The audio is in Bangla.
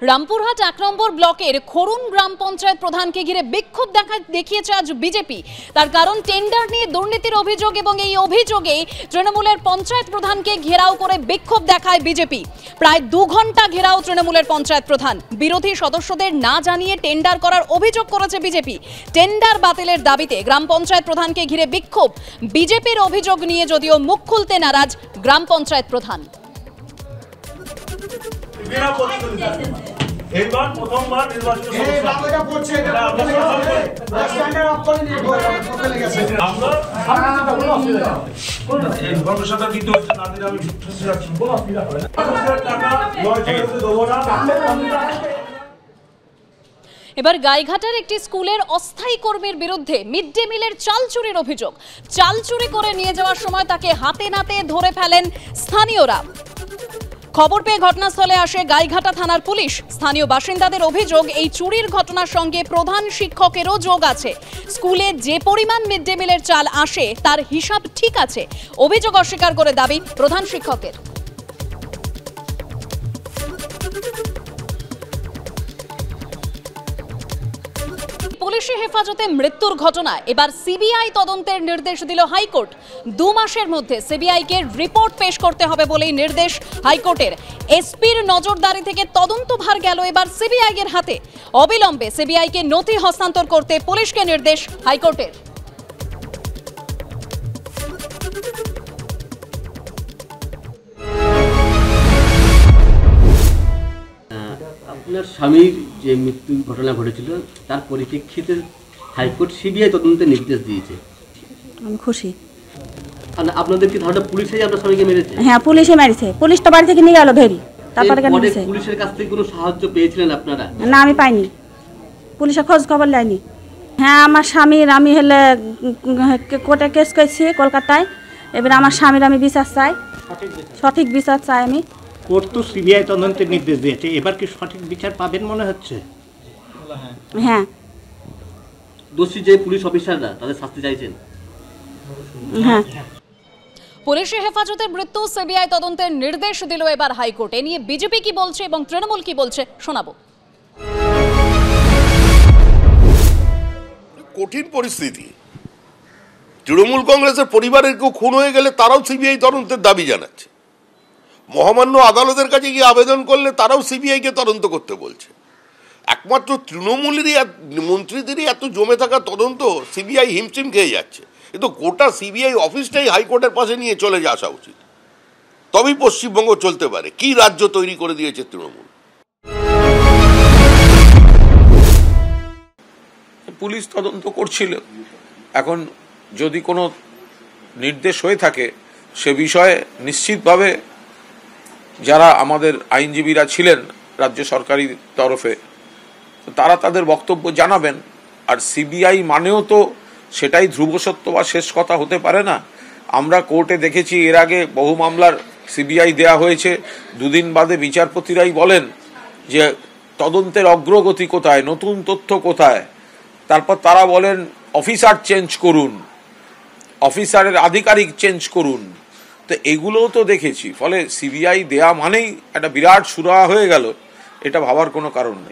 রামপুরহাট ১ নম্বর ব্লকের খরুন গ্রাম পঞ্চায়েত প্রধানকে ঘিরে বিক্ষোভ দেখিয়েছে আজ বিজেপি। তার কারণ টেন্ডার নিয়ে দুর্নীতির অভিযোগ এবং এই অভিযোগেই তৃণমূলের পঞ্চায়েত প্রধানকে ঘেরাও করে বিক্ষোভ দেখায় বিজেপি। প্রায় ২ ঘন্টা ঘেরাও তৃণমূলের পঞ্চায়েত প্রধান। বিরোধী সদস্যদের না জানিয়ে টেন্ডার করার অভিযোগ করেছে বিজেপি। টেন্ডার বাতিলের দাবিতে গ্রাম পঞ্চায়েত প্রধানকে ঘিরে বিক্ষোভ। বিজেপির অভিযোগ নিয়ে যদিও মুখ খুলতে নারাজ গ্রাম পঞ্চায়েত প্রধান। এইবার প্রথমবার নির্বাচিত এবার গাইঘাটার একটি স্কুলের অস্থায়ী কর্মীর বিরুদ্ধে মিড ডে মিলের চাল চুরির অভিযোগ। চাল চুরি করে নিয়ে যাওয়ার সময় তাকে হাতে নাতে ধরে ফেলেন স্থানীয়রা। খবর পেয়ে ঘটনাস্থলে আসে গাইঘাটা থানার পুলিশ। স্থানীয় বাসিন্দাদের অভিযোগ, এই চুরির ঘটনার সঙ্গে প্রধান শিক্ষকেরও যোগ আছে। স্কুলে যে পরিমাণ মিড ডে মিলের চাল আসে তার হিসাব ঠিক আছে। অভিযোগ অস্বীকার করে দাবি প্রধান শিক্ষকের। পুলিশি হেফাজতে মৃত্যুর ঘটনা এবার সিবিআই তদন্তের নির্দেশ দিল হাইকোর্ট। ২ মাসের মধ্যে সিবিআইকে রিপোর্ট পেশ করতে হবে বলেই নির্দেশ হাইকোর্টের। এসপির নজরদারি থেকে তদন্তভার গেল এবার সিবিআই এর হাতে। অবিলম্বে সিবিআইকে নথি হস্তান্তর করতে পুলিশকে নির্দেশ হাইকোর্টের। আপনার স্বামীর যে মৃত্যু ঘটনা ঘটেছিল তার পরিপ্রেক্ষিতে হাইকোর্ট সিবিআই তদন্তের নির্দেশ দিয়েছে। আমি খুশি। আপনাদের কি ধারণা পুলিশই আপনার স্বামীকে মেরেছে? হ্যাঁ, পুলিশে মেরেছে। পুলিশ তো বাড়ি থেকে নিয়ে গেল ধরি, তারপরে কেন মেরেছে? পুলিশের কাছ থেকে কোনো সাহায্য পেয়েছিলেন আপনারা? না, আমি পাইনি। পুলিশে খোঁজ খবর নেয়নি। হ্যাঁ, আমার স্বামীর আমি হলে কোর্টে কেস করেছি কলকাতায়। এবার আমার স্বামীর আমি বিচার চাই, সঠিক বিচার চাই আমি। কোর্ট তো সিবিআই তদন্তের নির্দেশ দিয়েছে, এবার কি সঠিক বিচার পাবেন মনে হচ্ছে? হ্যাঁ। দোষী যে পুলিশ অফিসাররা তাদের শাস্তি চাইছেন? হ্যাঁ। পুলিশি হেফাজতের মৃত্যু সিবিআই তদন্তের নির্দেশ দিল এবার হাইকোর্ট। এ নিয়ে বিজেপি কি বলছে এবং তৃণমূল কি বলছে শোনাবো। কঠিন পরিস্থিতি। তৃণমূল কংগ্রেসের পরিবারের কেউ খুন হয়ে গেলে তারাও সিবিআই তদন্তের দাবি জানাচ্ছে। মহামান্য আদালতের কাছে গিয়ে আবেদন করলে তারাও সিবিআইকে তদন্ত করতে বলছে। একমাত্র তৃণমূলেরই মন্ত্রীদেরই এত জমে থাকা তদন্ত সিবিআই হিমশিম খেয়ে যাচ্ছে। কিন্তু গোটা সিবিআই অফিসটাই হাইকোর্টের পাশে নিয়ে চলে আসা উচিত, তবেই পশ্চিমবঙ্গ চলতে পারে। কি রাজ্য তৈরি করে দিয়েছে তৃণমূল। পুলিশ তদন্ত করছিল। এখন যদি কোনো নির্দেশ হয়ে থাকে সে বিষয়ে নিশ্চিতভাবে যারা আমাদের আইনজীবীরা ছিলেন রাজ্য সরকারি তরফে তারা তাদের বক্তব্য জানাবেন। আর সিবিআই মানেও তো সেটাই ধ্রুব সত্য বা শেষ কথা হতে পারে না। আমরা কোর্টে দেখেছি এর আগে বহু মামলার সিবিআই দেয়া হয়েছে, 2 দিন বাদে বিচারপতিরাই বলেন যে তদন্তের অগ্রগতি কোথায়, নতুন তথ্য কোথায়। তারপর তারা বলেন অফিসার চেঞ্জ করুন, অফিসারের আধিকারিক চেঞ্জ করুন। তো এগুলোও তো দেখেছি। ফলে সিবিআই দেয়া মানেই একটা বিরাট সুরাহা হয়ে গেল, এটা ভাবার কোনো কারণ নেই।